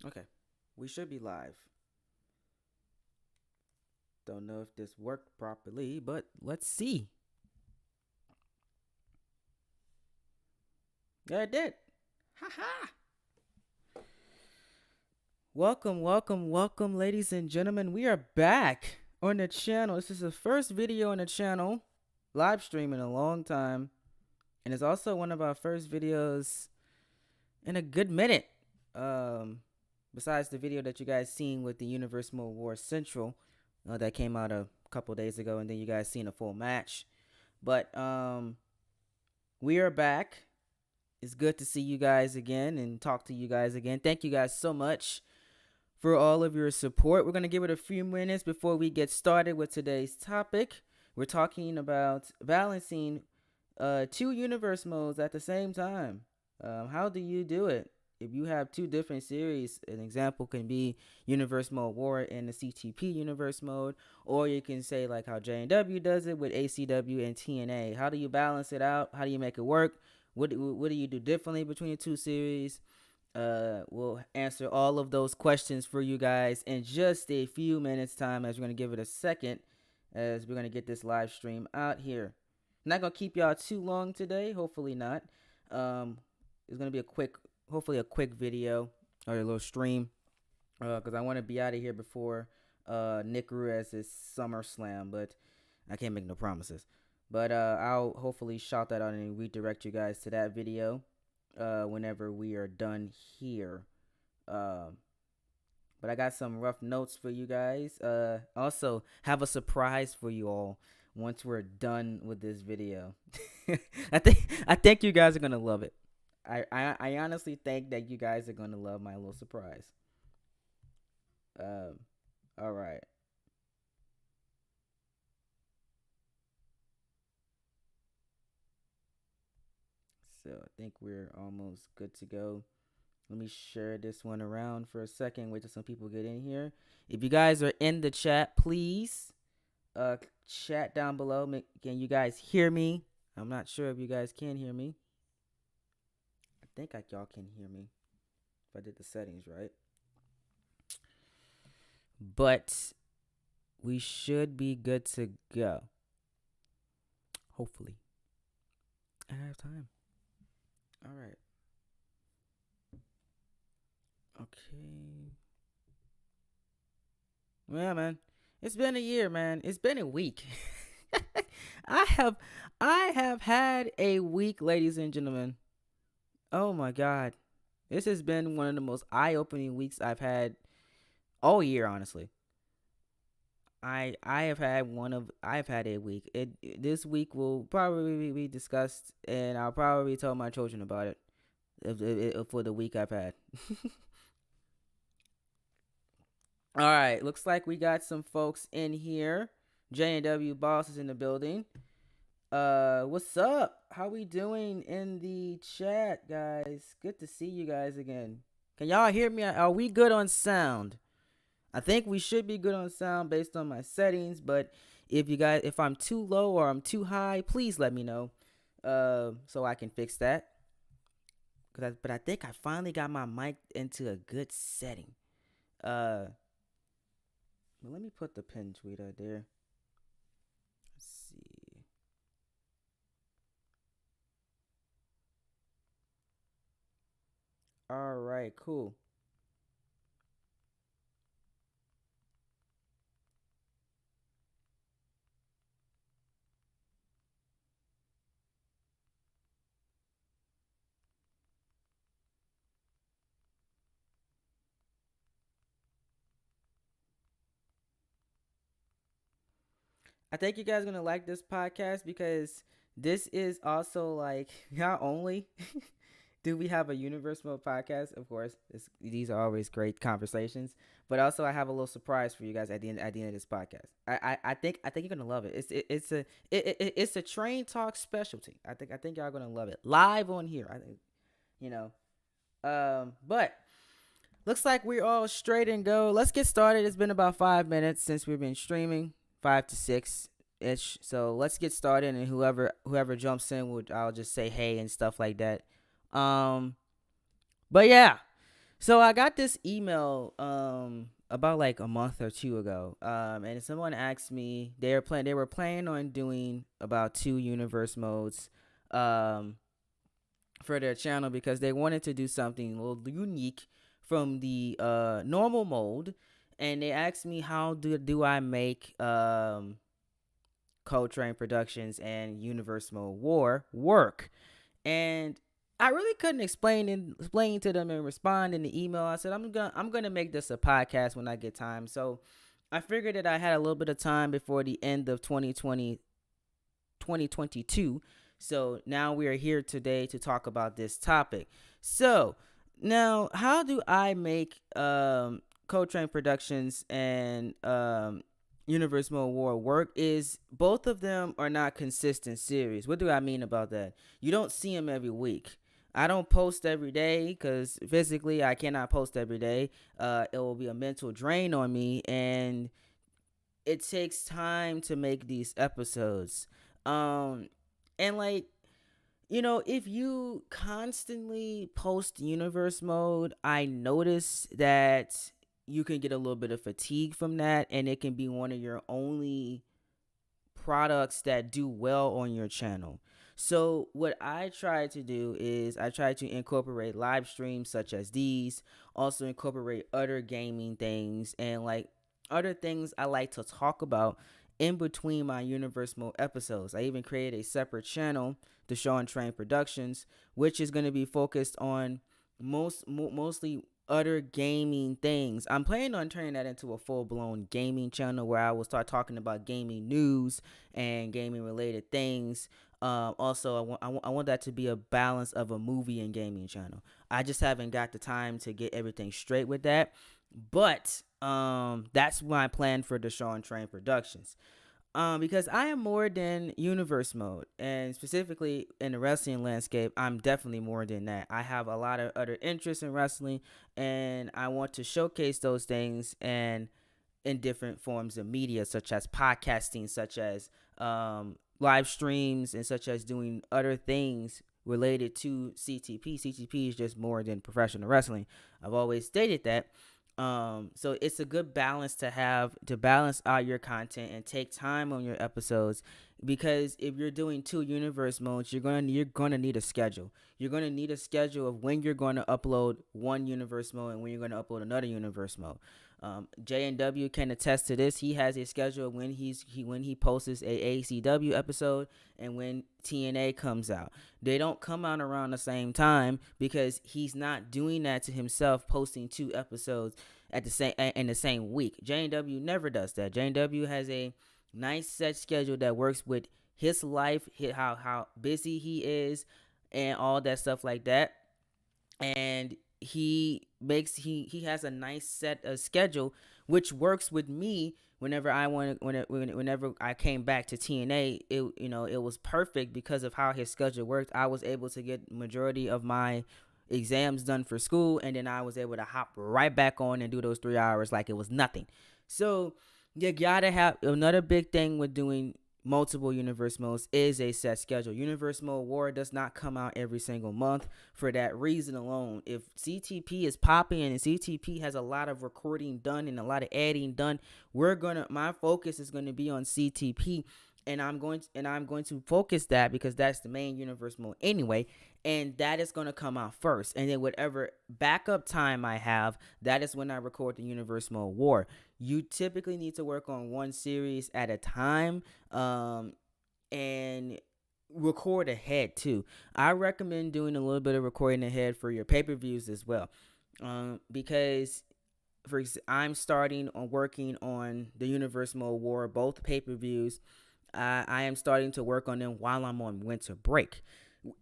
Okay, we should be live. Don't know if this worked properly, but let's see. Yeah, it did. Ha ha! Welcome, welcome, welcome, ladies and gentlemen. We are back on the channel. This is the first video on the channel, live stream in a long time, and it's also one of our first videos in a good minute. Um, Besides the video that you guys seen with the Universe Mode War Central, that came out a couple days ago, and then you guys seen a full match. But we are back. It's good to see you guys again and talk to you guys again. Thank you guys so much for all of your support. We're going to give it a few minutes before we get started with today's topic. We're talking about balancing two universe modes at the same time. How do you do it? If you have two different series, an example can be Universe Mode War and the CTP Universe Mode, or you can say like how J&W does it with ACW and TNA. How do you balance it out? How do you make it work? What do you do differently between the two series? We'll answer all of those questions for you guys in just a few minutes time, as we're going to give it a second as we're going to get this live stream out here. I'm not going to keep y'all too long today. Hopefully not. It's going to be hopefully a quick video or a little stream, because I want to be out of here before Nick Ruiz's SummerSlam, but I can't make no promises. But I'll hopefully shout that out and redirect you guys to that video whenever we are done here. But I got some rough notes for you guys. Also have a surprise for you all once we're done with this video. I think you guys are gonna love it. I honestly think that you guys are gonna love my little surprise. Um, all right. So I think we're almost good to go. Let me share this one around for a second. Wait till some people get in here. If you guys are in the chat, please chat down below. Can you guys hear me? I'm not sure if you guys can hear me. I think y'all can hear me if I did the settings right. But we should be good to go. Hopefully. I have time. All right. Okay. Yeah, man. It's been a year, man. It's been a week. I have I have had a week, ladies and gentlemen. Oh my god. This has been one of the most eye-opening weeks I've had all year, honestly. I've had a week. This week will probably be discussed, and I'll probably tell my children about it for the week I've had. All right, looks like we got some folks in here. J&W Boss is in the building. What's up? How we doing in the chat, guys? Good to see you guys again. Can y'all hear me? Are we good on sound? I think we should be good on sound based on my settings, but if I'm too low or I'm too high, please let me know, so I can fix that. But I think I finally got my mic into a good setting. Well, let me put the pin tweet out there. Let's see. All right, cool. I think you guys are gonna like this podcast because this is also like not only do we have a universe mode podcast, of course, these are always great conversations, but also I have a little surprise for you guys at the end of this podcast. I think you're gonna love it. It's a train talk specialty. I think y'all gonna love it live on here. I think you know. But looks like we're all straight and go. Let's get started. It's been about 5 minutes since we've been streaming, 5 to 6 ish. So let's get started, and whoever jumps in, I'll just say hey and stuff like that. Um, but yeah, So I got this email about like a month or two ago. And someone asked me they were planning on doing about 2 universe modes um for their channel because they wanted to do something a little unique from the normal mode. And they asked me how do I make Coletrain Productions and Universe Mode War work. And I really couldn't explain to them and respond in the email. I said I'm gonna make this a podcast when I get time. So I figured that I had a little bit of time before the end of 2022. So now we are here today to talk about this topic. So now, how do I make Coletrain Productions and Universe Mode War work? Is both of them are not consistent series. What do I mean about that? You don't see them every week. I don't post every day because physically I cannot post every day. It will be a mental drain on me, and it takes time to make these episodes. Um, and like, if you constantly post universe mode, I notice that you can get a little bit of fatigue from that, and it can be one of your only products that do well on your channel. So what I try to do is I try to incorporate live streams such as these, also incorporate other gaming things and like other things I like to talk about in between my universe mode episodes. I even created a separate channel, the Show and Train Productions, which is going to be focused on mostly other gaming things. I'm planning on turning that into a full-blown gaming channel where I will start talking about gaming news and gaming related things. Also, I want that to be a balance of a movie and gaming channel. I just haven't got the time to get everything straight with that, but that's my plan for the Show and Train Productions. Because I am more than universe mode, and specifically in the wrestling landscape, I'm definitely more than that. I have a lot of other interests in wrestling, and I want to showcase those things and in different forms of media, such as podcasting, such as live streams, and such as doing other things related to CTP. CTP is just more than professional wrestling. I've always stated that. So it's a good balance to have to balance out your content and take time on your episodes, because if you're doing 2 universe modes, you're gonna need a schedule. You're gonna need a schedule of when you're gonna upload one universe mode and when you're gonna upload another universe mode. J&W can attest to this. He has a schedule when when he posts a ACW episode and when TNA comes out. They don't come out around the same time because he's not doing that to himself, posting 2 episodes at the same in the same week. J&W never does that. J&W has a nice set schedule that works with his life, how busy he is, and all that stuff like that. And he has a nice set of schedule which works with me. Whenever I came back to TNA, it was perfect because of how his schedule worked. I was able to get majority of my exams done for school, and then I was able to hop right back on and do those 3 hours like it was nothing. So you gotta have another big thing with doing multiple universe modes is a set schedule. Universe Mode War does not come out every single month for that reason alone. If CTP is popping and CTP has a lot of recording done and a lot of editing done, my focus is going to be on CTP, and I'm going to focus that because that's the main universe mode anyway, and that is going to come out first. And then whatever backup time I have, that is when I record the universe mode war. You typically need to work on one series at a time, and record ahead too. I recommend doing a little bit of recording ahead for your pay-per-views as well, because I'm starting on working on the universe mode war, both pay-per-views. I am starting to work on them while I'm on winter break.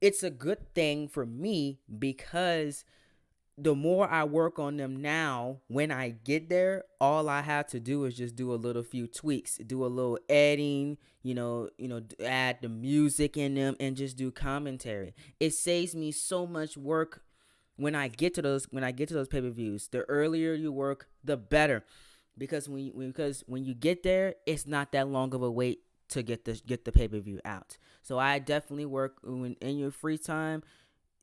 It's a good thing for me because the more I work on them now, when I get there, all I have to do is just do a little few tweaks, do a little editing, add the music in them and just do commentary. It saves me so much work when I get to those pay-per-views. The earlier you work, the better. Because when you get there, it's not that long of a wait to get the pay-per-view out. So I definitely work in your free time.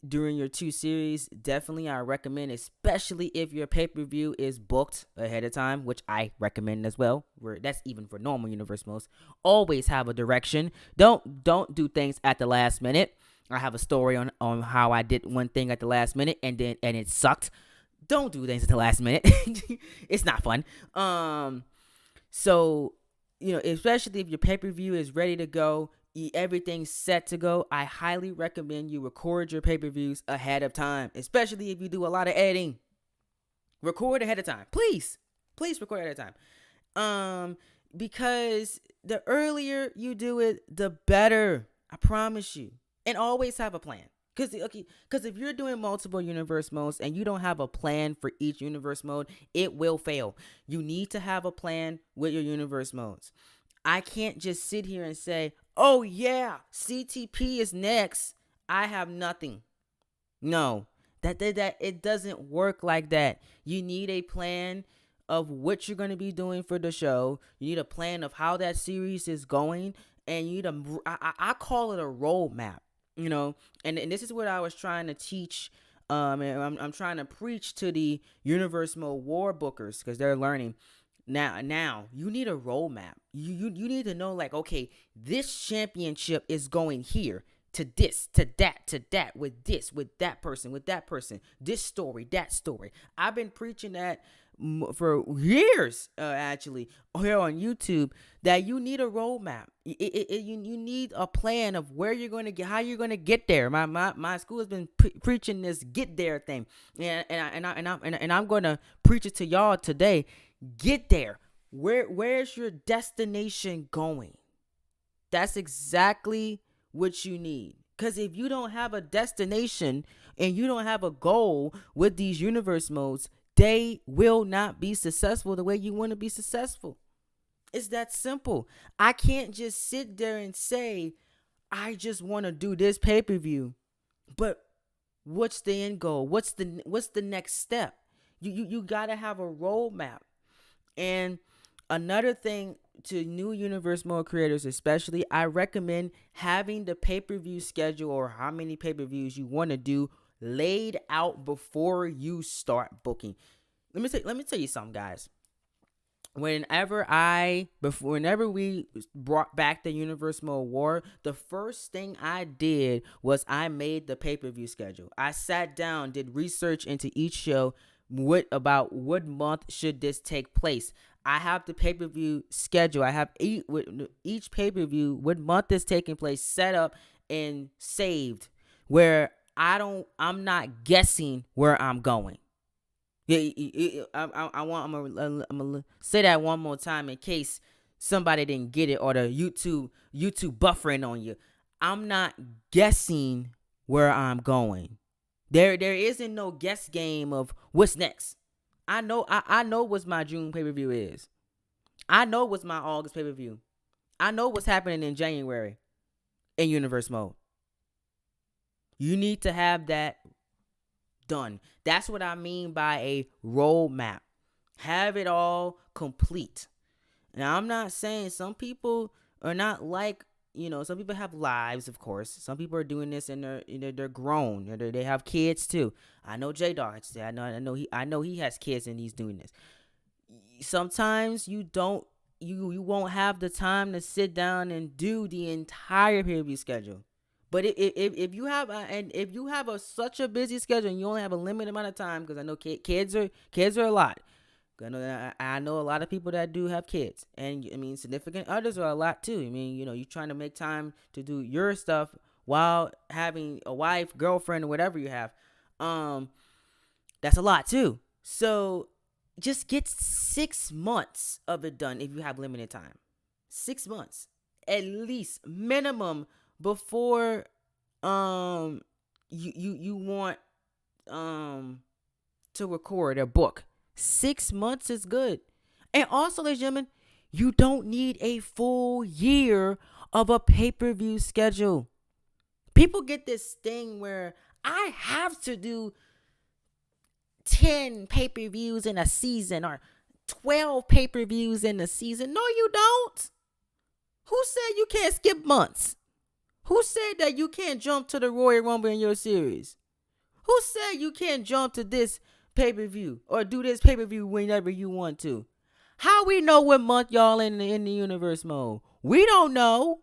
during your 2 series, definitely I recommend, especially if your pay-per-view is booked ahead of time, which I recommend as well. Where that's even for normal universe modes. Always have a direction. Don't do things at the last minute. I have a story on how I did one thing at the last minute and it sucked. Don't do things at the last minute. It's not fun. So, especially if your pay-per-view is ready to go, everything's set to go, I highly recommend you record your pay-per-views ahead of time, especially if you do a lot of editing. Record ahead of time. Please record ahead of time. Because the earlier you do it, the better. I promise you. And always have a plan. Because if you're doing multiple universe modes and you don't have a plan for each universe mode, it will fail. You need to have a plan with your universe modes. I can't just sit here and say, oh yeah, CTP is next. I have nothing. No, that it doesn't work like that. You need a plan of what you're going to be doing for the show. You need a plan of how that series is going. And you need I call it a roadmap, and this is what I was trying to teach. And I'm trying to preach to the universe mode war bookers because they're learning. Now you need a roadmap. You need to know, like, okay, this championship is going here, to this, to that, with that person, this story, that story. I've been preaching that for years, actually, here on YouTube, that you need a roadmap. You need a plan of where you're going to get, how you're going to get there. My school has been preaching this get there thing, and I'm going to preach it to y'all today. Get there. Where's your destination going? That's exactly what you need. Because if you don't have a destination and you don't have a goal with these universe modes, they will not be successful the way you want to be successful. It's that simple. I can't just sit there and say, I just want to do this pay-per-view. But what's the end goal? What's the next step? You got to have a roadmap. And another thing to new universe mode creators especially, I recommend having the pay-per-view schedule or how many pay-per-views you want to do laid out before you start booking. Let me tell you something, guys. Whenever we brought back the universe mode war, the first thing I did was I made the pay-per-view schedule. I sat down, did research into each show, about what month should this take place. I have the pay-per-view schedule. I have each pay-per-view, what month is taking place, set up and saved, where I'm not guessing where I'm going. I'm gonna say that one more time in case somebody didn't get it or the YouTube buffering on you. I'm not guessing where I'm going. There isn't no guess game of what's next. I know what my June pay-per-view is. I know what's my August pay-per-view. I know what's happening in January in universe mode. You need to have that done. That's what I mean by a roadmap. Have it all complete. Now, I'm not saying some people are not like, some people have lives, of course. Some people are doing this and they're grown. They have kids too. I know J-Dog. I know he has kids and he's doing this. Sometimes you won't have the time to sit down and do the entire pay-per-view schedule. But if you have such a busy schedule and you only have a limited amount of time, because I know kids are a lot. I know a lot of people that do have kids, and significant others are a lot too. You're trying to make time to do your stuff while having a wife, girlfriend, or whatever you have. That's a lot too. So just get 6 months of it done if you have limited time. 6 months at least minimum before you want to record a book. 6 months is good. And also, ladies and gentlemen, you don't need a full year of a pay-per-view schedule. People get this thing where I have to do 10 pay-per-views in a season or 12 pay-per-views in a season. No, you don't. Who said you can't skip months? Who said that you can't jump to the Royal Rumble in your series? Who said you can't jump to this pay-per-view or do this pay-per-view whenever you want to? How we know what month y'all in the universe mode? We don't know.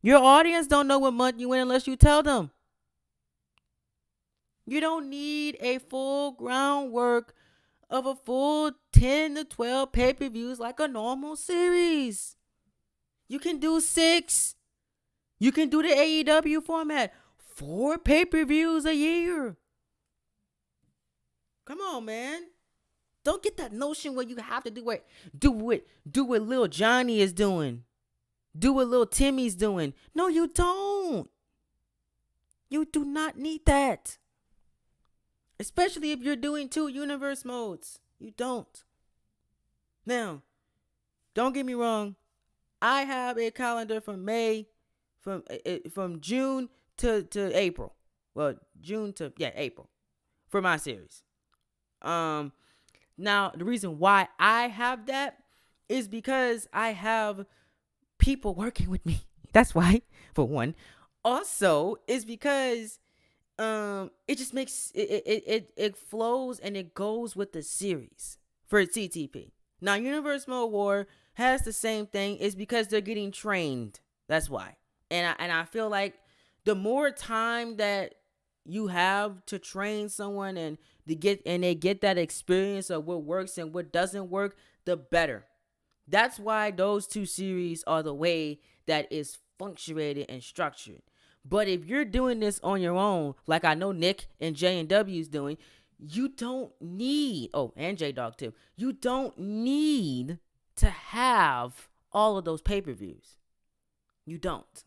Your audience don't know what month you in unless you tell them. You don't need a full groundwork of a full 10 to 12 pay-per-views like a normal series. You can do 6. You can do the AEW format. 4 pay-per-views a year. Come on, man. Don't get that notion where you have to do what Lil Johnny is doing. Do what Lil Timmy's doing. No, you don't. You do not need that. Especially if you're doing 2 universe modes. You don't. Now, don't get me wrong. I have a calendar from June to April. Well, June to April for my series. Now the reason why I have that is because I have people working with me. That's why, for one. Also, is because it just makes it flows and it goes with the series for CTP. Now, Universe Mode War has the same thing. Is because they're getting trained. That's why. And I feel like the more time that you have to train someone and they get that experience of what works and what doesn't work, the better. That's why those 2 series are the way that is punctuated and structured. But if you're doing this on your own, like I know Nick and J&W is doing, you don't need, and J-Dog too, you don't need to have all of those pay-per-views. You don't.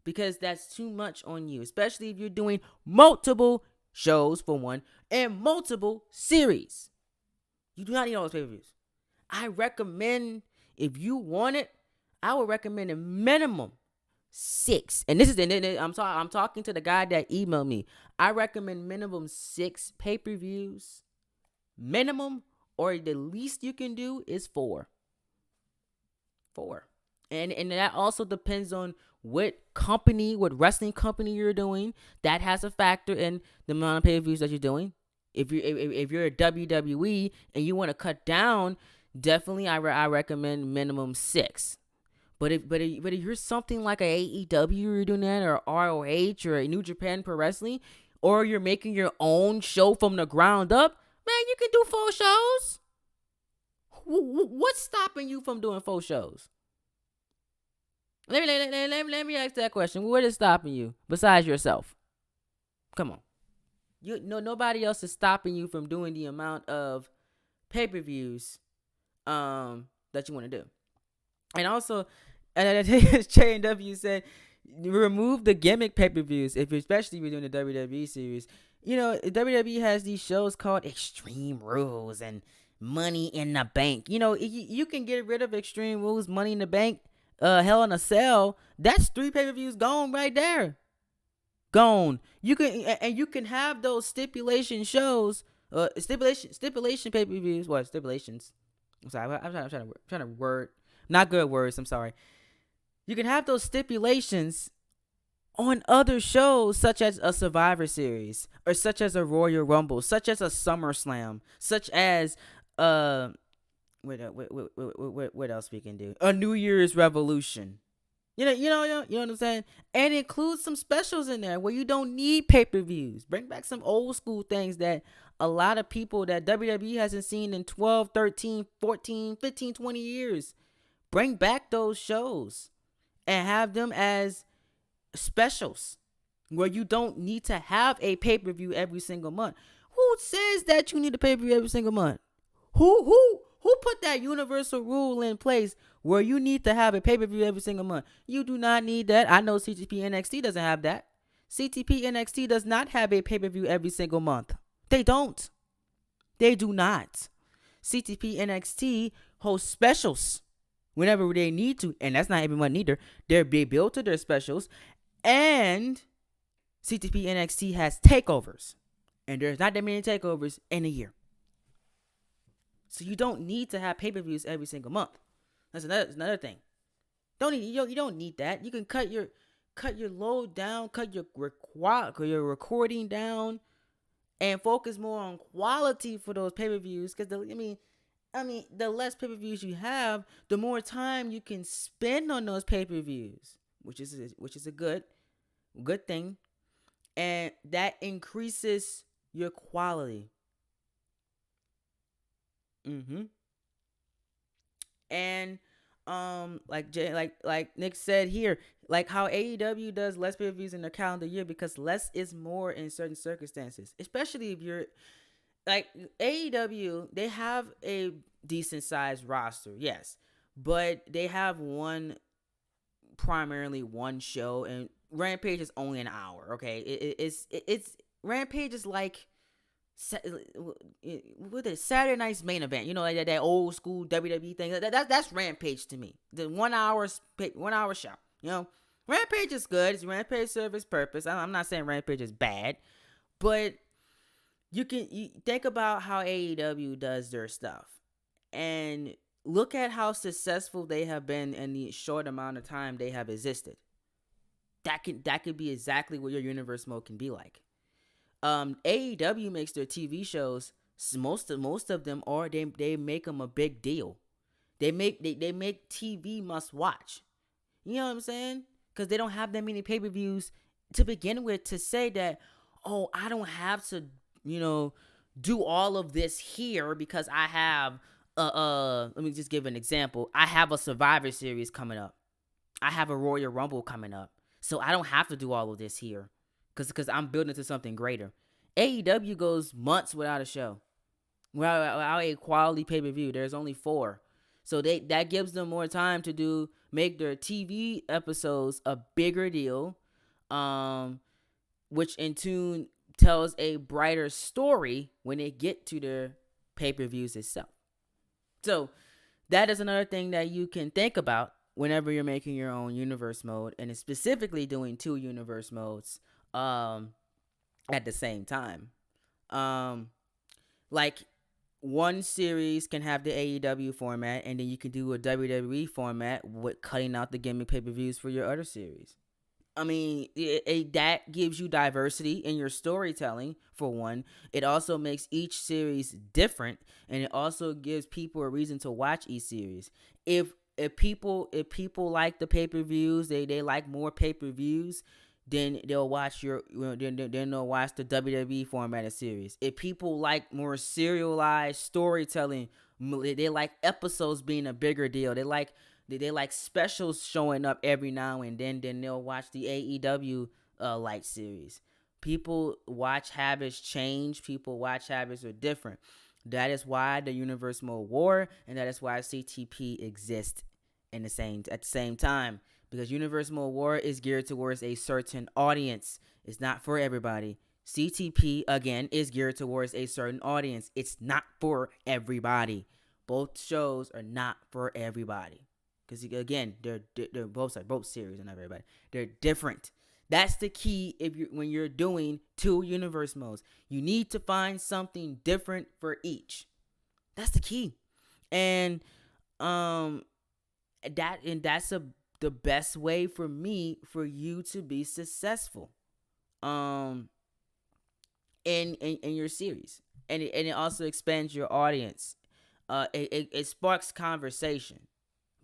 Because that's too much on you, especially if you're doing multiple shows, for one, and multiple series. You do not need all those pay-per-views. I recommend, if you want it, I would recommend a minimum 6. And this is, I'm talking to the guy that emailed me. I recommend minimum 6 pay-per-views. Minimum, or the least you can do is 4. 4. And that also depends on what wrestling company you're doing. That has a factor in the amount of pay-per-views that you're doing. If you're a WWE and you want to cut down, definitely I recommend minimum 6. But if you're something like a AEW, you're doing that, or ROH, or a New Japan Pro Wrestling, or you're making your own show from the ground up, man, you can do 4 shows. What's stopping you from doing 4 shows? Let me ask that question. What is stopping you besides yourself? Come on. Nobody else is stopping you from doing the amount of pay-per-views that you want to do. And also, J&W said, remove the gimmick pay-per-views, especially if you're doing the WWE series. You know, WWE has these shows called Extreme Rules and Money in the Bank. You know, you can get rid of Extreme Rules, Money in the Bank, Hell in a Cell. That's 3 pay-per-views gone right there. Gone. You can have those stipulation shows, stipulation pay-per-views. What stipulations? I'm sorry. I'm trying to word. Not good words. I'm sorry. You can have those stipulations on other shows, such as a Survivor Series, or such as a Royal Rumble, such as a SummerSlam, such as what else we can do? A New Year's Revolution. You know what I'm saying? And include some specials in there where you don't need pay-per-views. Bring back some old school things that a lot of people that WWE hasn't seen in 12, 13, 14, 15, 20 years. Bring back those shows and have them as specials where you don't need to have a pay-per-view every single month. Who says that you need a pay-per-view every single month? Who put that universal rule in place where you need to have a pay-per-view every single month? You do not need that. I know CTP NXT doesn't have that. CTP NXT does not have a pay-per-view every single month. They don't. They do not. CTP NXT hosts specials whenever they need to, and that's not everyone either. They build to their specials, and CTP NXT has takeovers, and there's not that many takeovers in a year. So you don't need to have pay-per-views every single month. That's another thing. You don't need that. You can cut your cut your load down, cut your recording down, and focus more on quality for those pay-per-views. Because I mean, the less pay-per-views you have, the more time you can spend on those pay-per-views, which is a good thing, and that increases your quality. Mm-hmm. And like Nick said here, like how AEW does less pay-per-views in the calendar year because less is more in certain circumstances, especially if you're like AEW. They have a decent sized roster, yes, but they have primarily one show, and Rampage is only an hour. Okay, it's Rampage is like with a Saturday night's main event, like that old school WWE thing. That's Rampage to me. The 1 hour show. Rampage is good. It's Rampage serves its purpose. I'm not saying Rampage is bad, but you think about how AEW does their stuff, and look at how successful they have been in the short amount of time they have existed. That could be exactly what your universe mode can be like. AEW makes their TV shows. Most of them are they make them a big deal. They make TV must watch. You know what I'm saying? Because they don't have that many pay-per-views to begin with to say that, oh, I don't have to, do all of this here because I have let me just give an example. I have a Survivor Series coming up. I have a Royal Rumble coming up. So I don't have to do all of this here because I'm building to something greater. AEW goes months without a show, without a quality pay-per-view. There's only 4. So that gives them more time to make their TV episodes a bigger deal, which in tune tells a brighter story when they get to their pay-per-views itself. So that is another thing that you can think about whenever you're making your own universe mode, and it's specifically doing 2 universe modes at the same time. Like one series can have the AEW format, and then you can do a WWE format with cutting out the gimmick pay-per-views for your other series. I mean, that gives you diversity in your storytelling, for one. It also makes each series different, and it also gives people a reason to watch each series. If people like the pay-per-views, they like more pay-per-views, then they'll watch then they'll watch the WWE formatted series. If people like more serialized storytelling, they like episodes being a bigger deal. They like specials showing up every now and then they'll watch the AEW light series. People watch habits change. People watch habits are different. That is why the Universe Mode War, and that is why CTP exists at the same time. Because Universe Mode War is geared towards a certain audience. It's not for everybody. CTP, again, is geared towards a certain audience. It's not for everybody. Both shows are not for everybody. Because again, they're both series and not everybody. They're different. That's the key when you're doing 2 universe modes. You need to find something different for each. That's the key. And that's the best way for you to be successful in your series. And it also expands your audience. It sparks conversation.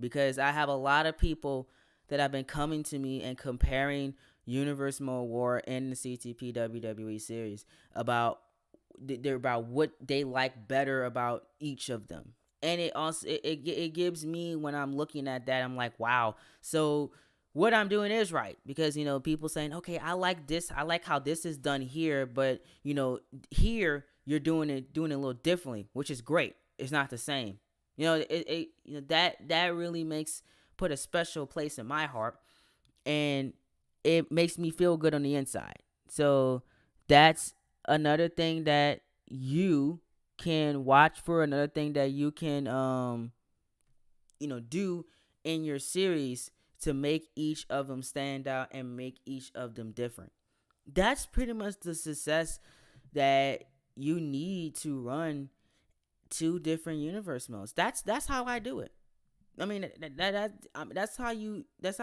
Because I have a lot of people that have been coming to me and comparing Universe Mode War and the CTP WWE series about what they like better about each of them. And it also it gives me, when I'm looking at that, I'm like, wow. So what I'm doing is right, because people saying, okay, I like this, I like how this is done here, but here you're doing it a little differently, which is great. It's not the same. That really put a special place in my heart, and it makes me feel good on the inside. So that's another thing that you can watch for, another thing that you can do in your series to make each of them stand out and make each of them different. That's pretty much the success that you need to run 2 different universe modes. That's how I do it. I mean, that's how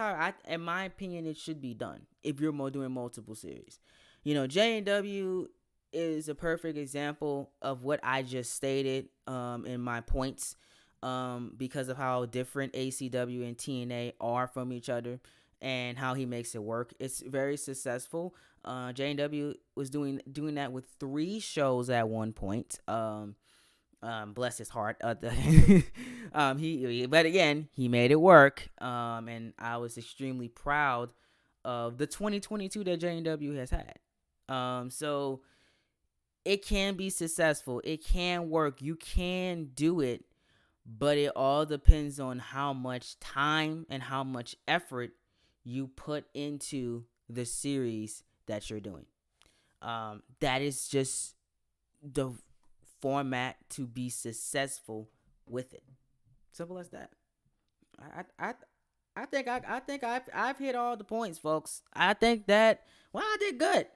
I, in my opinion, it should be done. If you're doing multiple series, J&W is a perfect example of what I just stated in my points, because of how different ACW and TNA are from each other and how he makes it work. It's very successful. J&W was doing that with 3 shows at one point. Bless his heart. But again, he made it work. And I was extremely proud of the 2022 that J&W has had. So it can be successful. It can work. You can do it, but it all depends on how much time and how much effort you put into the series that you're doing. That is just the format to be successful with it. Simple as that. I think I've hit all the points, folks. I think that I did good.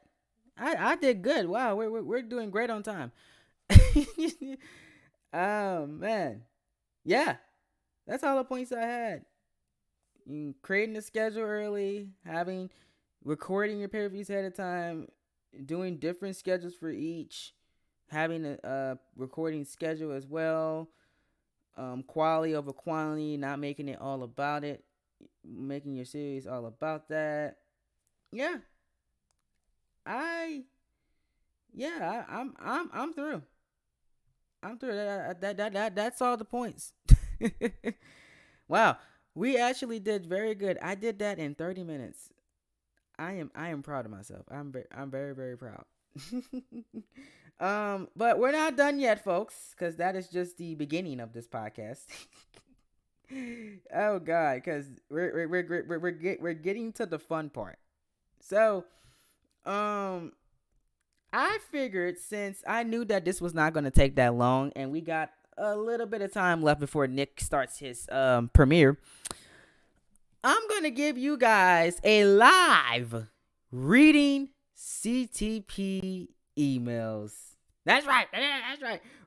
I did good. Wow, we're doing great on time. Oh man, yeah, that's all the points I had. Creating the schedule early, recording your pay-per-views ahead of time, doing different schedules for each, having a recording schedule as well, quality over quantity, not making it all about it, making your series all about that. Yeah, I'm through. I'm through. That's all the points. Wow, we actually did very good. I did that in 30 minutes. I am proud of myself. I'm very, very proud. But we're not done yet, folks, because that is just the beginning of this podcast. Oh God, because we're getting to the fun part. So, I figured, since I knew that this was not going to take that long, and we got a little bit of time left before Nick starts his premiere, I'm going to give you guys a live reading CTP emails. That's right.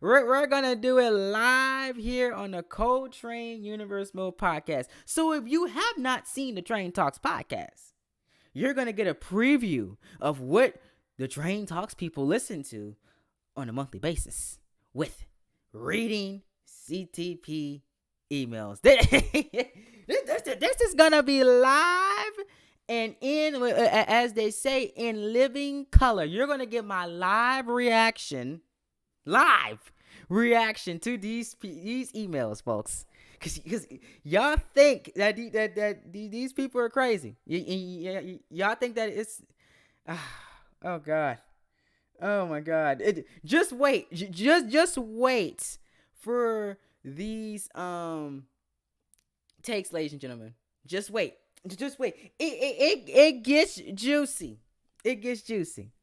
We're going to do it live here on the Coletrain Universe Mode podcast. So if you have not seen the Train Talks podcast, you're going to get a preview of what the Train Talks people listen to on a monthly basis with reading CTP emails. This is going to be live and as they say, in living color. You're going to get my live reaction to these emails, folks. Because y'all think that these people are crazy. Y'all think that it's... Oh God. Oh my God. Just wait. Just wait for these takes, ladies and gentlemen. Just wait. It gets juicy.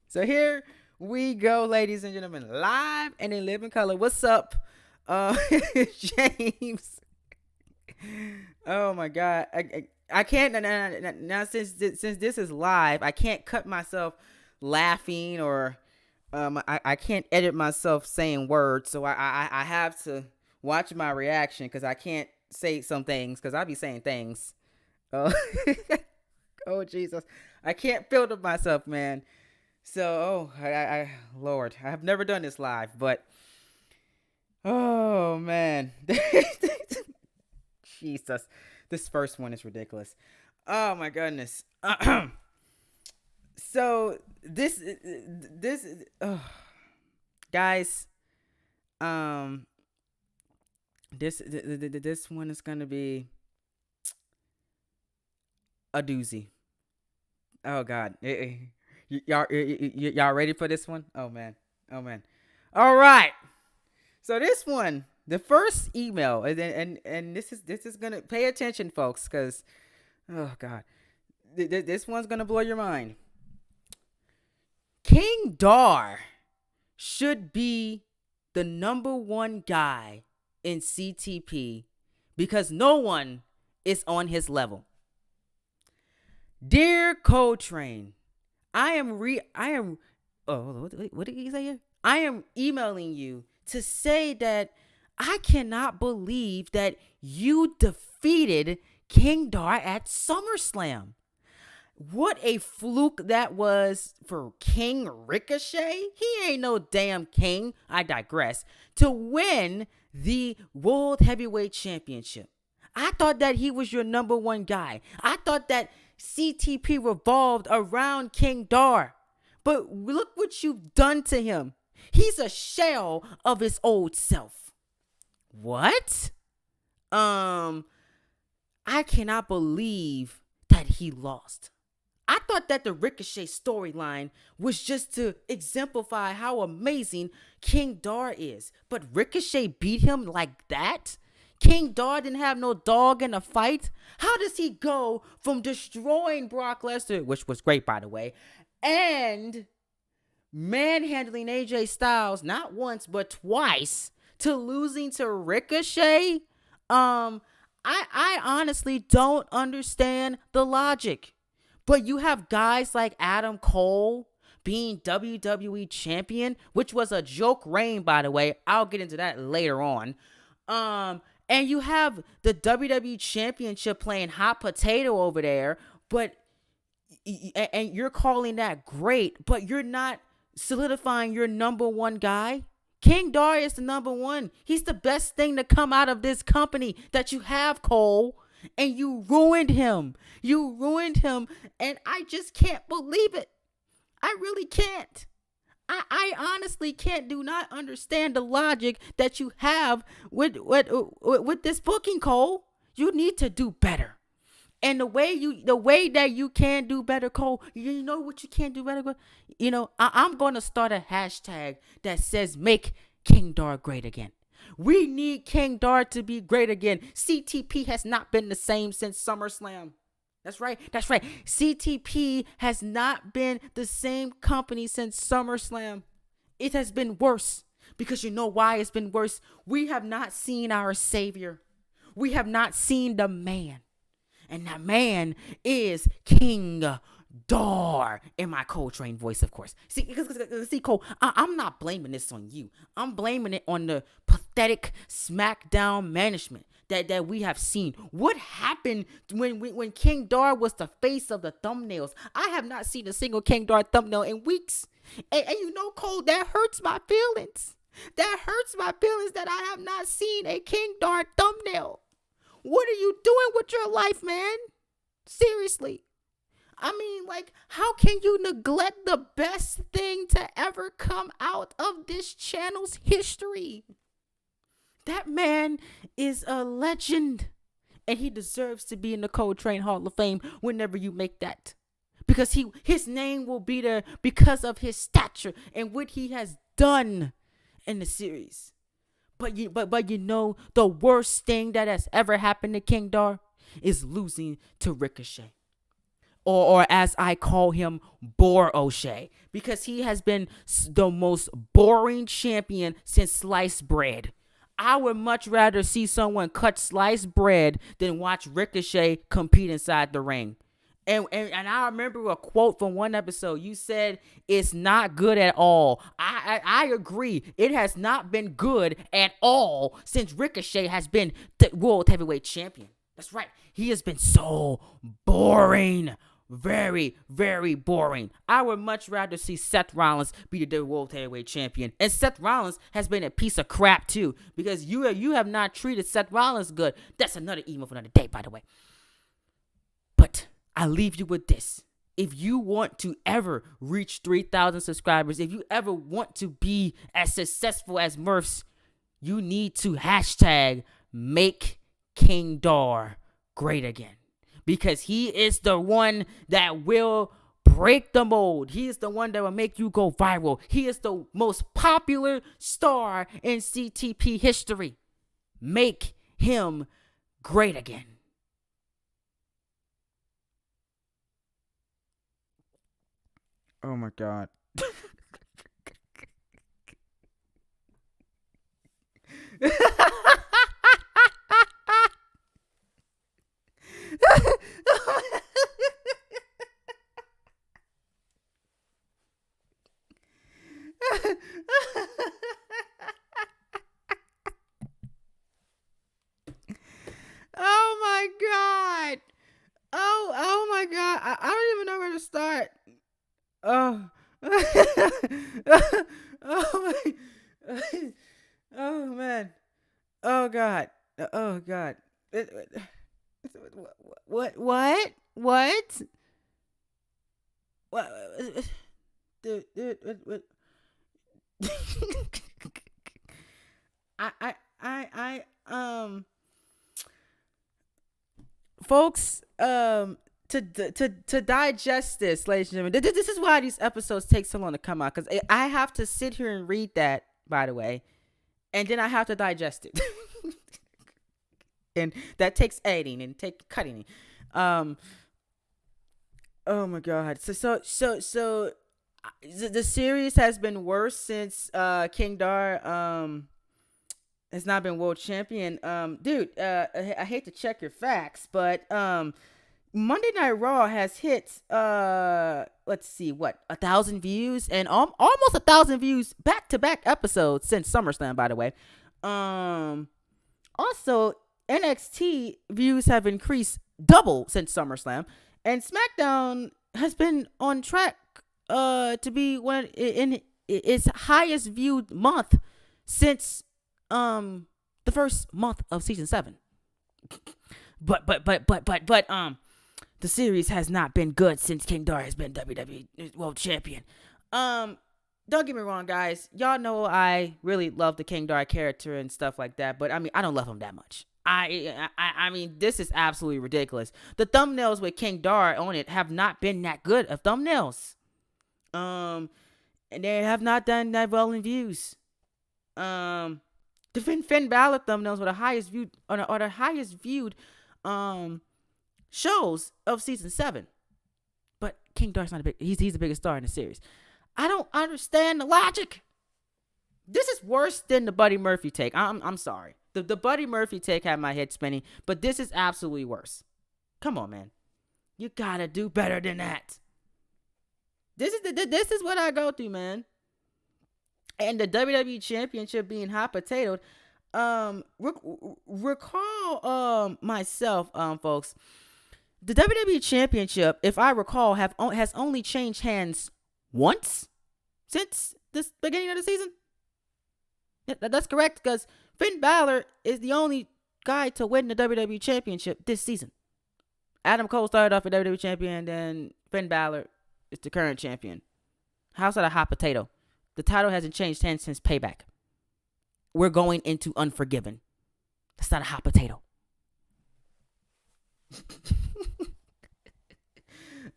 So here we go, ladies and gentlemen. Live and in living color. What's up? James. Oh my God. I can't now since this is live, I can't cut myself laughing, or I can't edit myself saying words, so I have to watch my reaction, because I can't say some things, because I be saying things. Oh, oh Jesus, I can't filter myself, man. So Lord, I have never done this live, but oh man, Jesus, this first one is ridiculous. Oh my goodness. So this guys, this one is gonna be a doozy. Oh God, y'all ready for this one? Oh man. All right. So this one, the first email, and this is gonna, pay attention, folks, because oh God, this one's gonna blow your mind. King Dar should be the number one guy in CTP because no one is on his level. Dear Coletrain, what did he say here? I am emailing you to say that I cannot believe that you defeated King Dar at SummerSlam. What a fluke that was for King Ricochet. He ain't no damn king. I digress. To win the World Heavyweight Championship. I thought that he was your number one guy. I thought that CTP revolved around King Dar. But look what you've done to him. He's a shell of his old self. What? I cannot believe that he lost. I thought that the Ricochet storyline was just to exemplify how amazing King Dar is. But Ricochet beat him like that? King Dar didn't have no dog in the fight? How does he go from destroying Brock Lesnar, which was great by the way, and manhandling AJ Styles not once but twice, to losing to Ricochet? I honestly don't understand the logic. But you have guys like Adam Cole being WWE champion, which was a joke reign, by the way. I'll get into that later on. And you have the WWE championship playing hot potato over there, and you're calling that great, but you're not solidifying your number one guy. King Dar is the number one. He's the best thing to come out of this company that you have, Cole. And you ruined him. You ruined him. And I just can't believe it. I really can't. I honestly do not understand the logic that you have with this booking, Cole. You need to do better. And the way that you can do better, Cole, you know what you can do better? I'm going to start a hashtag that says make King Dar great again. We need King Dar to be great again. CTP has not been the same since SummerSlam. That's right. CTP has not been the same company since SummerSlam. It has been worse. Because you know why it's been worse? We have not seen our savior. We have not seen the man. And that man is King Dar, in my Coletrain voice, of course. See, Cole, I'm not blaming this on you. I'm blaming it on the pathetic SmackDown management that we have seen. What happened when King Dar was the face of the thumbnails? I have not seen a single King Dar thumbnail in weeks. And you know, Cole, that hurts my feelings. That hurts my feelings that I have not seen a King Dar thumbnail. What are you doing with your life, man? Seriously. I mean, like, how can you neglect the best thing to ever come out of this channel's history? That man is a legend, and he deserves to be in the Coletrain Hall of Fame whenever you make that. Because his name will be there because of his stature and what he has done in the series. But you know, the worst thing that has ever happened to King Dar is losing to Ricochet. Or as I call him, Bore O'Shea, because he has been the most boring champion since sliced bread. I would much rather see someone cut sliced bread than watch Ricochet compete inside the ring. And I remember a quote from one episode. You said it's not good at all. I agree. It has not been good at all since Ricochet has been the World Heavyweight Champion. That's right. He has been so boring. Very, very boring. I would much rather see Seth Rollins be the World Heavyweight Champion. And Seth Rollins has been a piece of crap too, because you have not treated Seth Rollins good. That's another email for another day, by the way. But I leave you with this. If you want to ever reach 3,000 subscribers, if you ever want to be as successful as Murph's, you need to hashtag make King Dar great again. Because he is the one that will break the mold. He is the one that will make you go viral. He is the most popular star in CTP history. Make him great again. Oh my God. Oh God. Oh God. What? What? What? What? Dude, folks, to digest this, ladies and gentlemen, this is why these episodes take so long to come out, because I have to sit here and read that, by the way, and then I have to digest it. And that takes editing and cutting. Um. Oh my God. The series has been worse since King Dar has not been world champion. Dude, I hate to check your facts, but Monday Night Raw has hit let's see, what, 1,000 views, and almost 1,000 views back to back episodes since SummerSlam, by the way. Also, NXT views have increased double since SummerSlam, and SmackDown has been on track to be one in its highest viewed month since the first month of season 7. But the series has not been good since King Dar has been WWE World Champion. Don't get me wrong, guys. Y'all know I really love the King Dar character and stuff like that, but I mean, I don't love him that much. I mean, this is absolutely ridiculous. The thumbnails with King Dar on it have not been that good of thumbnails. And they have not done that well in views. The Finn Balor thumbnails were the highest viewed, or the highest viewed shows of season 7. But King Dar's not he's the biggest star in the series. I don't understand the logic. This is worse than the Buddy Murphy take. I'm sorry. The Buddy Murphy take had my head spinning, but this is absolutely worse. Come on, man. You gotta do better than that. This is what I go through, man. And the WWE Championship being hot potatoed. Recall myself, folks. The WWE Championship, if I recall, has only changed hands once since this beginning of the season. That's correct, because Finn Balor is the only guy to win the WWE Championship this season. Adam Cole started off as WWE champion, and then Finn Balor is the current champion. How's that a hot potato? The title hasn't changed hands since Payback. We're going into Unforgiven. That's not a hot potato.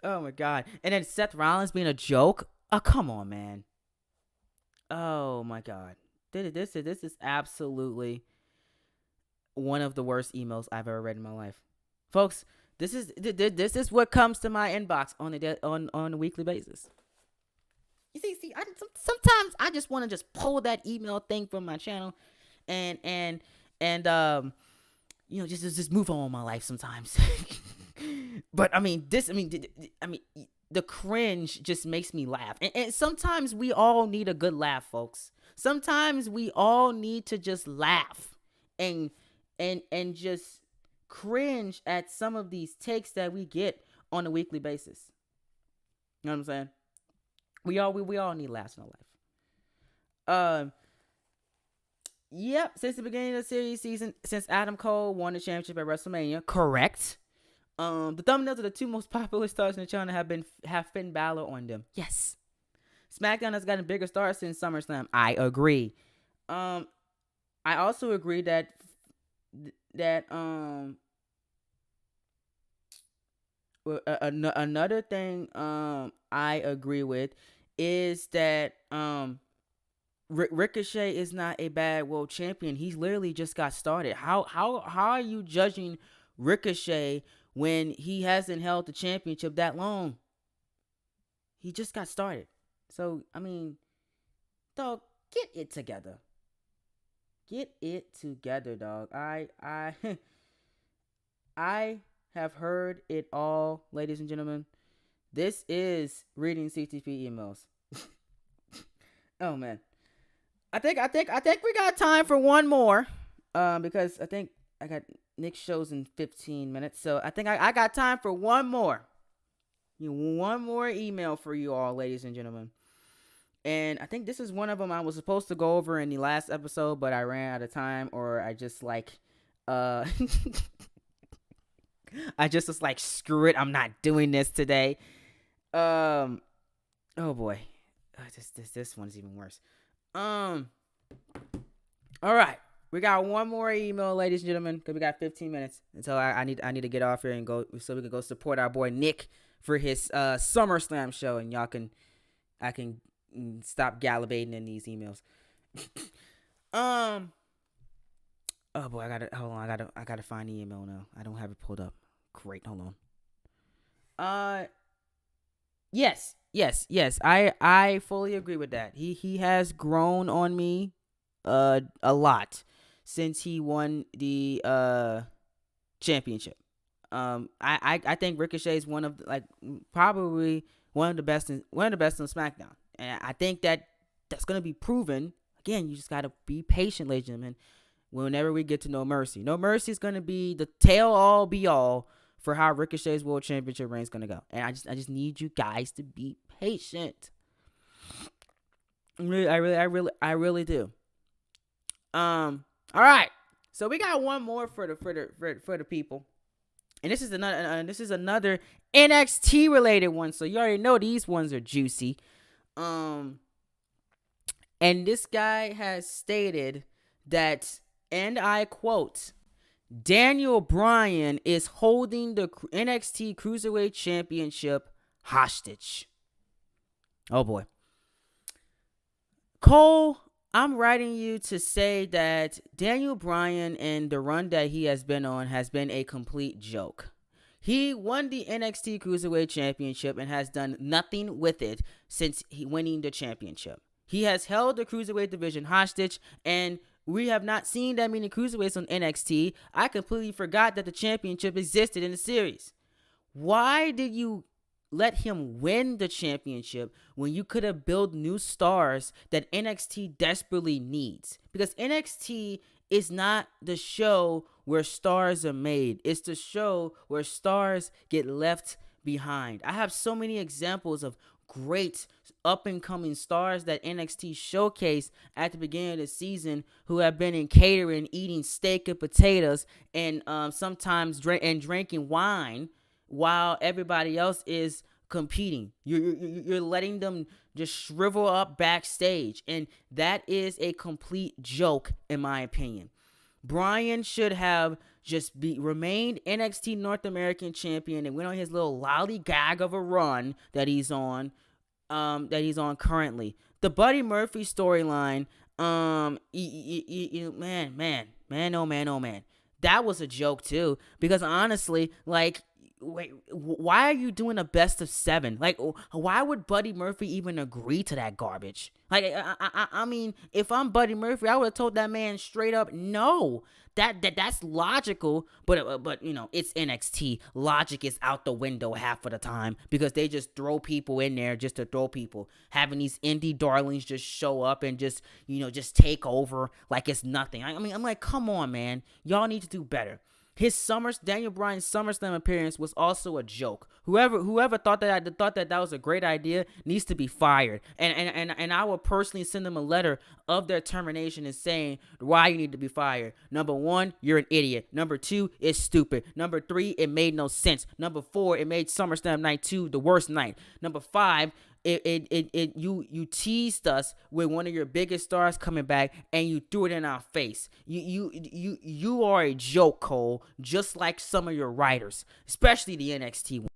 Oh my God. And then Seth Rollins being a joke. Oh, come on, man. Oh my God. This is absolutely one of the worst emails I've ever read in my life. Folks, this is what comes to my inbox on a weekly basis. You see, sometimes I just want to just pull that email thing from my channel and just move on with my life sometimes. But I mean, the cringe just makes me laugh. And sometimes we all need a good laugh, folks. Sometimes we all need to just laugh and just cringe at some of these takes that we get on a weekly basis. You know what I'm saying? We all need laughs in our life. Yep, since the beginning of the series season, since Adam Cole won the championship at WrestleMania, correct. The thumbnails of the two most popular stars in the channel have Finn Balor on them. Yes. SmackDown has gotten bigger stars since SummerSlam. I agree. I also agree that another thing I agree with is that Ricochet is not a bad world champion. He's literally just got started. How are you judging Ricochet when he hasn't held the championship that long? He just got started. So, I mean, dog, get it together. Get it together, dog. I have heard it all, ladies and gentlemen. This is reading CTP emails. Oh man. I think we got time for one more. Because I think I got Nick shows in 15 minutes. So I think I got time for one more. One more email for you all, ladies and gentlemen. And I think this is one of them I was supposed to go over in the last episode, but I ran out of time, or I just like, uh, I just was like, screw it, I'm not doing this today. Um, oh boy, this one's even worse. Um, all right, we got one more email, ladies and gentlemen, because we got 15 minutes until I need to get off here and go so we can go support our boy Nick for his SummerSlam show, and I can stop gallivanting in these emails. um. Oh boy, I gotta hold on. I gotta find the email now. I don't have it pulled up. Great, hold on. Uh, yes. I fully agree with that. He has grown on me, a lot since he won the championship. I think Ricochet is one of like probably one of the best in SmackDown, and I think that's gonna be proven. Again, you just gotta be patient, ladies and gentlemen. Whenever we get to No Mercy, No Mercy is gonna be the tail all be all for how Ricochet's World Championship reign is gonna go, and I just need you guys to be patient. I really do. All right. So we got one more for the people. And this is another NXT related one. So you already know these ones are juicy. Um and this guy has stated that, and I quote, Daniel Bryan is holding the NXT Cruiserweight Championship hostage. Oh boy. Cole, I'm writing you to say that Daniel Bryan and the run that he has been on has been a complete joke. He won the NXT Cruiserweight Championship and has done nothing with it since he winning the championship. He has held the Cruiserweight division hostage, and we have not seen that many Cruiserweights on NXT. I completely forgot that the championship existed in the series. Why did you let him win the championship when you could have built new stars that NXT desperately needs? Because NXT is not the show where stars are made. It's the show where stars get left behind. I have so many examples of great up and coming stars that NXT showcased at the beginning of the season who have been in catering, eating steak and potatoes, and sometimes drinking wine while everybody else is competing. You're letting them just shrivel up backstage, and that is a complete joke in my opinion. Bryan should have just remained NXT North American champion and went on his little lollygag of a run that he's on, currently. The Buddy Murphy storyline, man, that was a joke too. Because honestly, like, wait, why are you doing a best of 7? Like, why would Buddy Murphy even agree to that garbage? Like, I mean, if I'm Buddy Murphy, I would have told that man straight up no. That's logical, but you know, it's NXT. Logic is out the window half of the time because they just throw people in there just to throw people, having these indie darlings just show up and just, you know, just take over like it's nothing. I mean, I'm like, come on, man, y'all need to do better. Daniel Bryan's SummerSlam appearance was also a joke. Whoever thought that was a great idea needs to be fired. And I will personally send them a letter of their termination and saying why you need to be fired. Number 1, you're an idiot. Number 2, it's stupid. Number 3, it made no sense. Number 4, it made SummerSlam night 2 the worst night. Number 5, you teased us with one of your biggest stars coming back and you threw it in our face. You are a joke, Cole, just like some of your writers, especially the NXT one.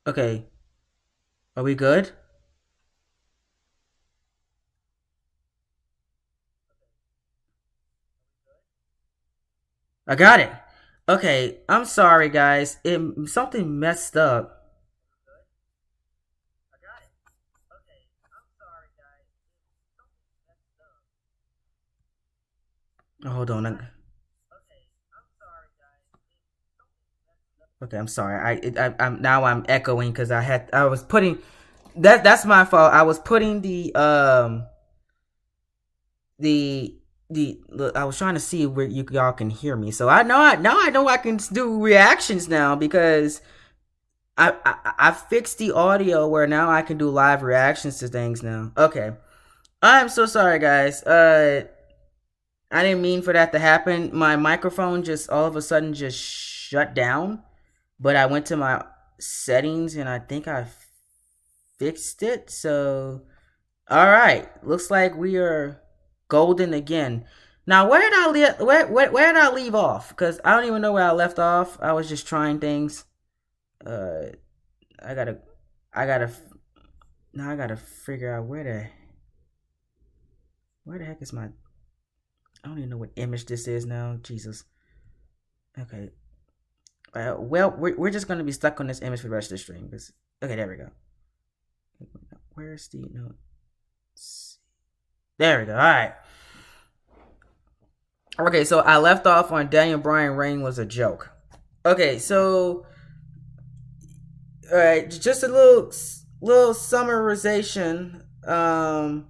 Okay, are we good? I got it. Okay, I'm sorry, guys. Something messed up. Oh, hold on. Okay, I'm sorry. I'm now I'm echoing because I was putting that's my fault. I was putting the look, I was trying to see where y'all can hear me. So I know I can do reactions now because I fixed the audio where now I can do live reactions to things now. Okay. I'm so sorry, guys. I didn't mean for that to happen. My microphone just all of a sudden just shut down, but I went to my settings and I think I fixed it. So, all right, looks like we are golden again. Now, where did I where did I leave off? Because I don't even know where I left off. I was just trying things. Uh, I gotta, I gotta, now I gotta figure out where the heck is my? I don't even know what image this is now. Jesus. Okay. Well, we're just gonna be stuck on this image for the rest of the stream. Cause okay, there we go. Where's the no? There we go. All right. Okay, so I left off on Daniel Bryan reign was a joke. Okay, so all right, just a little summarization of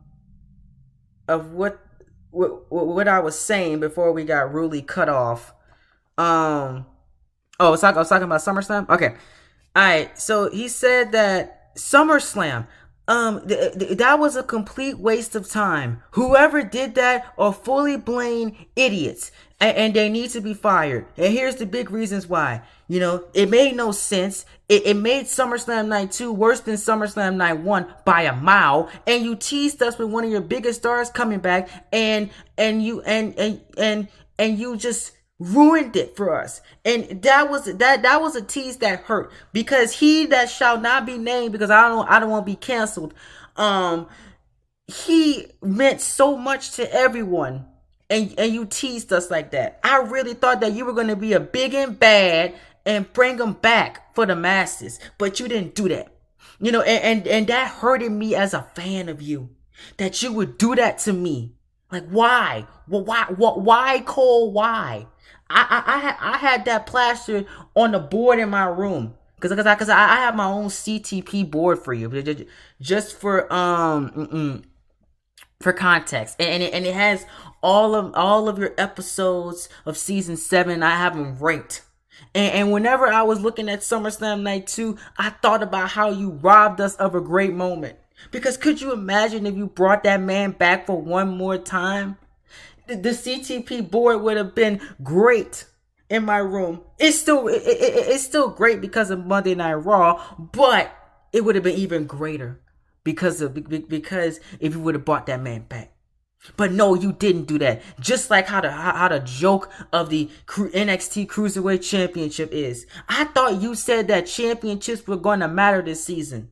what I was saying before we got rudely cut off. I was talking about SummerSlam. Okay, all right. So he said that SummerSlam, that was a complete waste of time. Whoever did that are fully blamed idiots, and they need to be fired. And here's the big reasons why. You know, it made no sense. It made SummerSlam Night 2 worse than SummerSlam Night 1 by a mile. And you teased us with one of your biggest stars coming back, and you just ruined it for us. And that was a tease that hurt, because he that shall not be named, because I don't want to be canceled, he meant so much to everyone, and you teased us like that. I really thought that you were going to be a big and bad and bring them back for the masses, but you didn't do that. You know, and that hurted me as a fan of you, that you would do that to me. Like, why? Well, why, Cole? Why? I had that plastered on the board in my room, because I have my own CTP board for you, just for context, and it has all of your episodes of season 7. I have them ranked. And whenever I was looking at SummerSlam Night 2, I thought about how you robbed us of a great moment. Because could you imagine if you brought that man back for one more time? The CTP board would have been great in my room. It's still great because of Monday Night Raw, but it would have been even greater because if you would have brought that man back. But no, you didn't do that. Just like how the joke of the NXT Cruiserweight Championship is. I thought you said that championships were going to matter this season.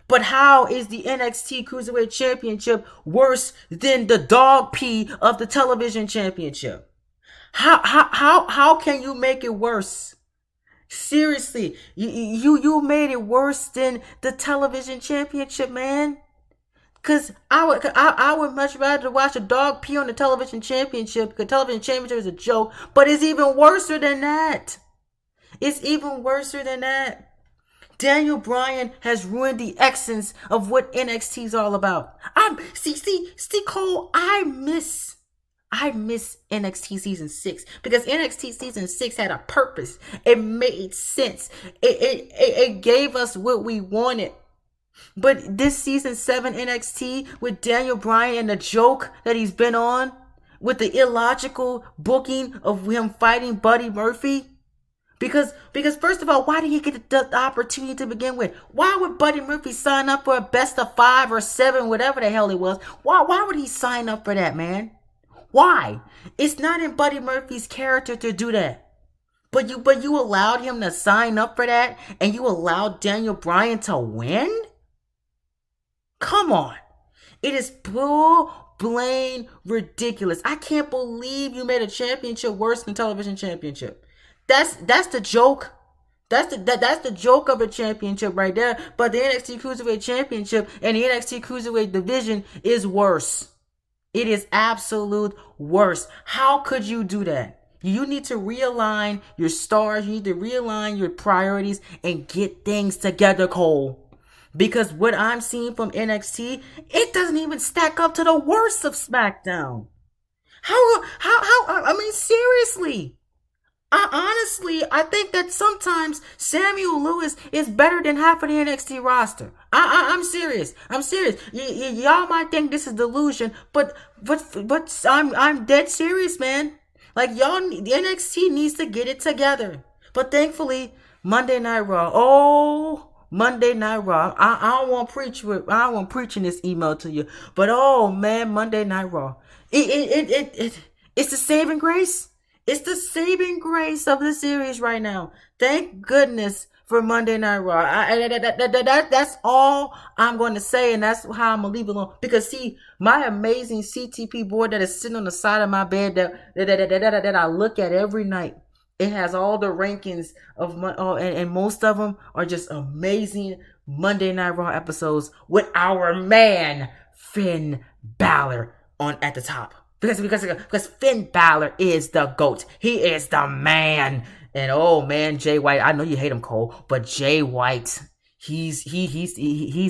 But how is the NXT Cruiserweight Championship worse than the dog pee of the television championship? How can you make it worse? Seriously, you made it worse than the television championship, man. Cause I would much rather watch a dog pee on the television championship, because television championship is a joke, but it's even worse than that. It's even worse than that. Daniel Bryan has ruined the essence of what NXT is all about. See, Cole, I miss NXT season 6, because NXT season 6 had a purpose. It made sense. It gave us what we wanted. But this season 7 NXT with Daniel Bryan and the joke that he's been on, with the illogical booking of him fighting Buddy Murphy, because first of all, why did he get the opportunity to begin with? Why would Buddy Murphy sign up for a best of 5 or 7, whatever the hell it was? Why would he sign up for that, man? Why? It's not in Buddy Murphy's character to do that. But you allowed him to sign up for that, and you allowed Daniel Bryan to win? Come on. It is full plain ridiculous. I can't believe you made a championship worse than television championship. That's the joke. That's the joke of a championship right there. But the NXT Cruiserweight Championship and the NXT Cruiserweight division is worse. It is absolute worse. How could you do that? You need to realign your stars. You need to realign your priorities and get things together, Cole. Because what I'm seeing from NXT, it doesn't even stack up to the worst of SmackDown. I mean, seriously. I think that sometimes Samuel Lewis is better than half of the NXT roster. I'm serious. I'm serious. Y'all might think this is delusion, but I'm dead serious, man. Like y'all, the NXT needs to get it together. But thankfully, Monday Night Raw. Oh, Monday Night Raw. I don't want preaching this email to you, but oh man, Monday Night Raw. It's the saving grace. It's the saving grace of the series right now. Thank goodness for Monday Night Raw. That's all I'm going to say, and that's how I'm going to leave it alone. Because, see, my amazing CTP board that is sitting on the side of my bed that I look at every night, it has all the rankings of and most of them are just amazing Monday Night Raw episodes with our man, Finn Balor, on at the top. Because Finn Balor is the GOAT. He is the man. And oh man, Jay White, I know you hate him, Cole, but Jay White, he's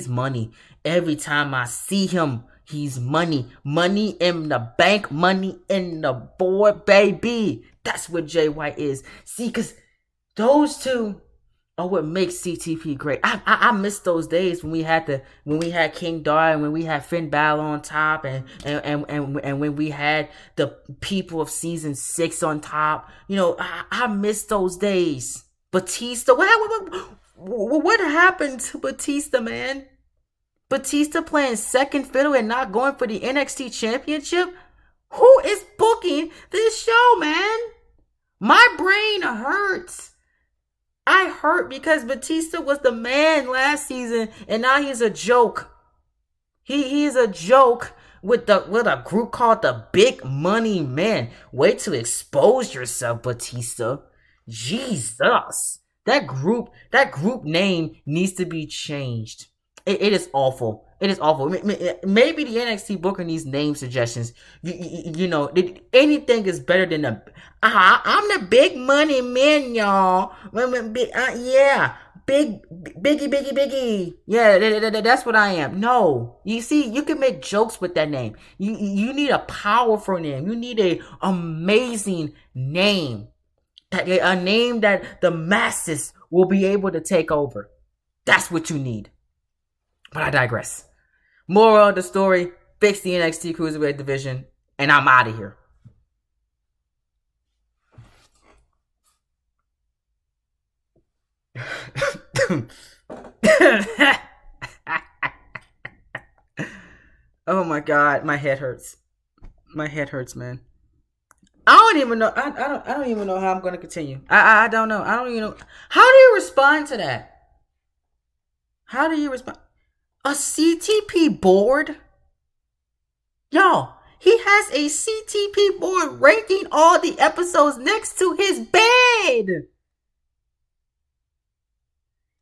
money. Every time I see him, he's money. Money in the bank, money in the board, baby. That's what Jay White is. See, because those two are what makes CTP great. I miss those days when we had King Dar and when we had Finn Balor on top and when we had the people of season 6 on top. You know, I miss those days. Batista, what happened to Batista, man? Batista playing second fiddle and not going for the NXT championship? Who is booking this show, man? My brain hurts. I hurt because Batista was the man last season, and now he's a joke. He's a joke with a group called the Big Money Men. Wait to expose yourself, Batista. Jesus, that group name needs to be changed. It is awful. It is awful. Maybe the NXT booker needs name suggestions. You know, anything is better than I'm the Big Money Man, y'all. Yeah, Biggie. Yeah, that's what I am. No, you see, you can make jokes with that name. You need a powerful name. You need a amazing name. A name that the masses will be able to take over. That's what you need. But I digress. Moral of the story, fix the NXT Cruiserweight division, and I'm out of here. Oh my god, my head hurts. My head hurts, man. I don't even know. I don't even know how I'm going to continue. I don't know. I don't even know. How do you respond to that? How do you respond? A CTP board? Y'all, he has a CTP board ranking all the episodes next to his bed.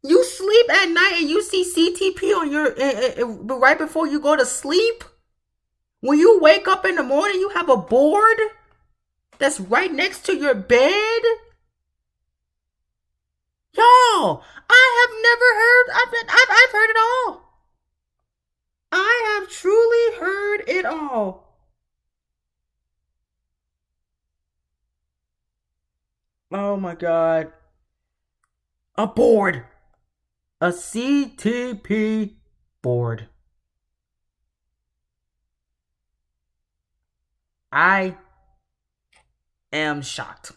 You sleep at night and you see CTP on your right before you go to sleep? When you wake up in the morning, you have a board that's right next to your bed? Y'all, I've heard it all. I have truly heard it all. Oh my god. A board. A CTP board. I am shocked.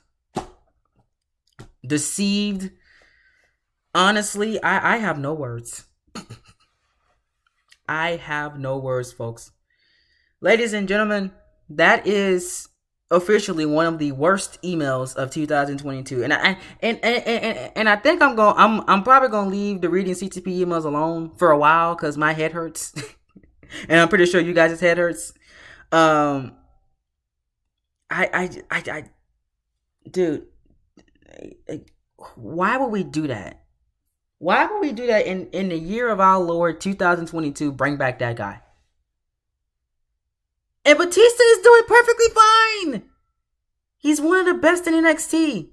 Deceived. Honestly, I have no words. I have no words, folks. Ladies and gentlemen, that is officially one of the worst emails of 2022, and I think I'm probably gonna leave the reading CTP emails alone for a while because my head hurts, and I'm pretty sure you guys' head hurts. Um, I dude, why would we do that? Why would we do that in the year of our Lord 2022? Bring back that guy. And Batista is doing perfectly fine. He's one of the best in NXT.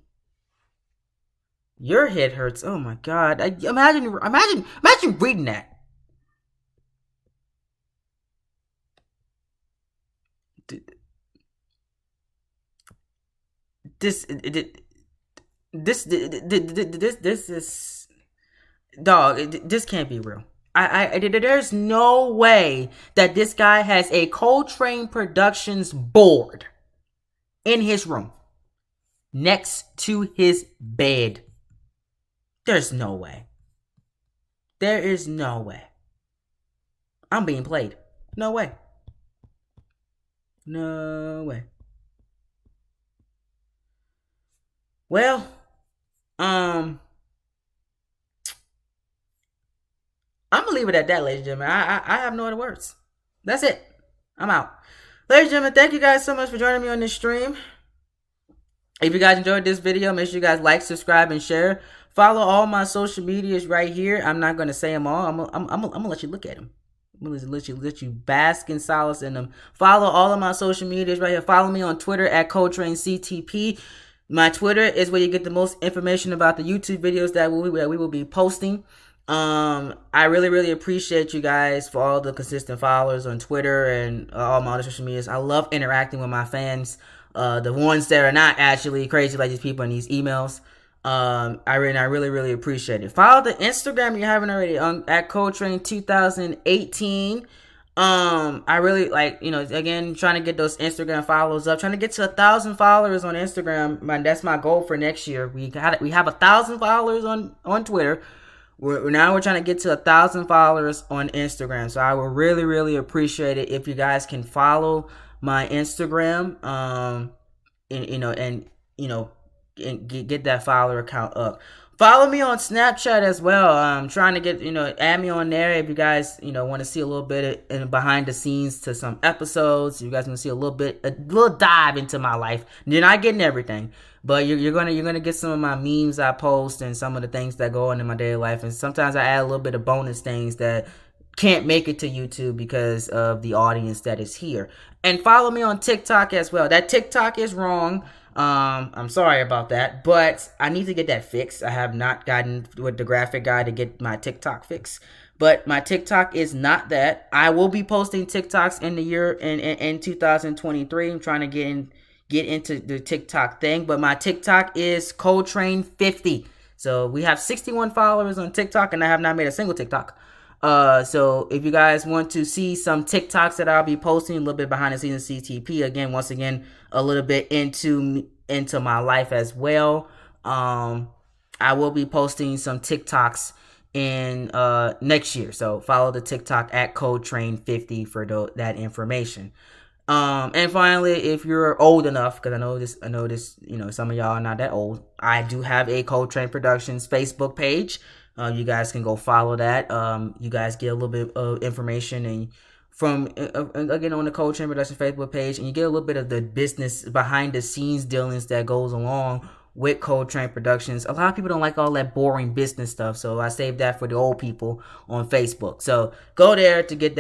Your head hurts. Oh my god! Imagine reading that. This is dog. This can't be real. There's no way that this guy has a Coletrain Productions board in his room next to his bed. There's no way. There is no way. I'm being played. No way. No way. Well, I'm gonna leave it at that, ladies and gentlemen. I have no other words. That's it. I'm out. Ladies and gentlemen, thank you guys so much for joining me on this stream. If you guys enjoyed this video, make sure you guys like, subscribe, and share. Follow all my social medias right here. I'm not gonna say them all. I'm gonna let you look at them. I'm gonna let you bask in solace in them. Follow all of my social medias right here. Follow me on Twitter at Coletrain CTP. My Twitter is where you get the most information about the YouTube videos that we will be posting. I really appreciate you guys for all the consistent followers on Twitter and all my other social medias. I love interacting with my fans, the ones that are not actually crazy like these people in these emails. I really appreciate it. Follow the Instagram if you haven't already at Coletrain 2018. I really again, trying to get those Instagram follows up, trying to get to 1,000 followers on Instagram. Man, that's my goal for next year. We have 1,000 followers on Twitter. We're trying to get to 1,000 followers on Instagram. So I would really appreciate it if you guys can follow my Instagram, and get that follower count up. Follow me on Snapchat as well. I'm trying to get, add me on there if you guys, want to see a little bit of behind the scenes to some episodes. You guys want to see a little dive into my life. You're not getting everything, but you're gonna get some of my memes I post and some of the things that go on in my daily life. And sometimes I add a little bit of bonus things that can't make it to YouTube because of the audience that is here. And follow me on TikTok as well. That TikTok is wrong. I'm sorry about that, but I need to get that fixed. I have not gotten with the graphic guy to get my TikTok fixed, but my TikTok is not that. I will be posting TikToks in the year in 2023. I'm trying to get into the TikTok thing, but my TikTok is Coletrain 50. So we have 61 followers on TikTok, and I have not made a single TikTok. So if you guys want to see some TikToks that I'll be posting, a little bit behind the scenes of CTP, once again, a little bit into my life as well. I will be posting some TikToks in next year. So follow the TikTok at Coletrain 50 for that information. And finally, if you're old enough, because I know this, some of y'all are not that old, I do have a Coletrain Productions Facebook page. You guys can go follow that. You guys get a little bit of information and from again on the Coletrain Productions Facebook page, and you get a little bit of the business behind the scenes dealings that goes along with Coletrain Productions. A lot of people don't like all that boring business stuff, so I saved that for the old people on Facebook. So go there to get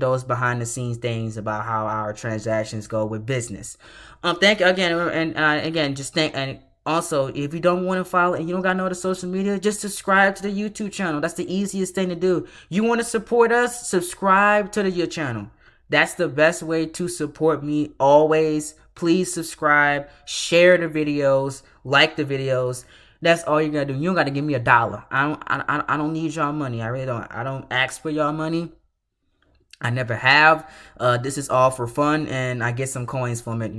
those behind the scenes things about how our transactions go with business. Thank you again, and again, just thank and. Also, if you don't want to follow and you don't got no other social media, just subscribe to the YouTube channel. That's the easiest thing to do. You want to support us? Subscribe to your channel. That's the best way to support me always. Please subscribe, share the videos, like the videos. That's all you gotta do. You don't gotta give me $1. I don't need y'all money. I really don't. I don't ask for y'all money. I never have. This is all for fun, and I get some coins from it.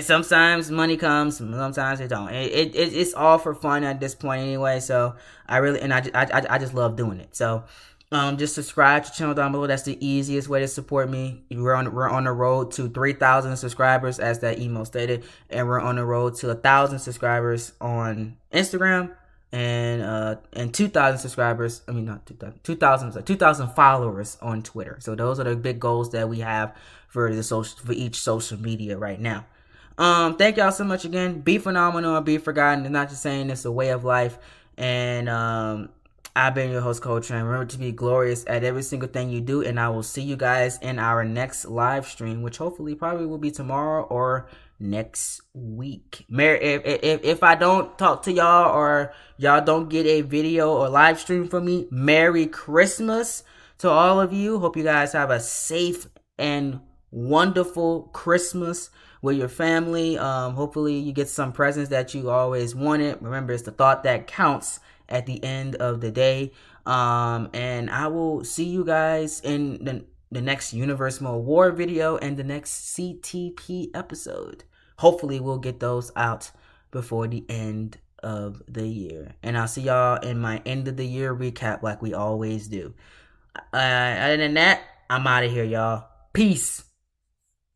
Sometimes money comes, sometimes it don't. It's all for fun at this point anyway. So I just love doing it. So Just subscribe to the channel down below. That's the easiest way to support me. We're on the road to 3,000 subscribers, as that email stated, and we're on the road to 1,000 subscribers on Instagram, and 2,000 subscribers. I mean, not 2,000, 2,000 followers on Twitter. So those are the big goals that we have for each social media right now. Thank y'all so much again. Be phenomenal or be forgotten. I'm not just saying it's a way of life. And I've been your host, Coletrain. Remember to be glorious at every single thing you do, and I will see you guys in our next live stream, which hopefully probably will be tomorrow or next week. If I don't talk to y'all or y'all don't get a video or live stream from me, Merry Christmas to all of you. Hope you guys have a safe and wonderful Christmas with your family. Hopefully you get some presents that you always wanted. Remember, it's the thought that counts at the end of the day. And I will see you guys in the next Universe Mode War video and the next CTP episode. Hopefully we'll get those out before the end of the year. And I'll see y'all in my end of the year recap like we always do. Other than that, I'm out of here, y'all. Peace.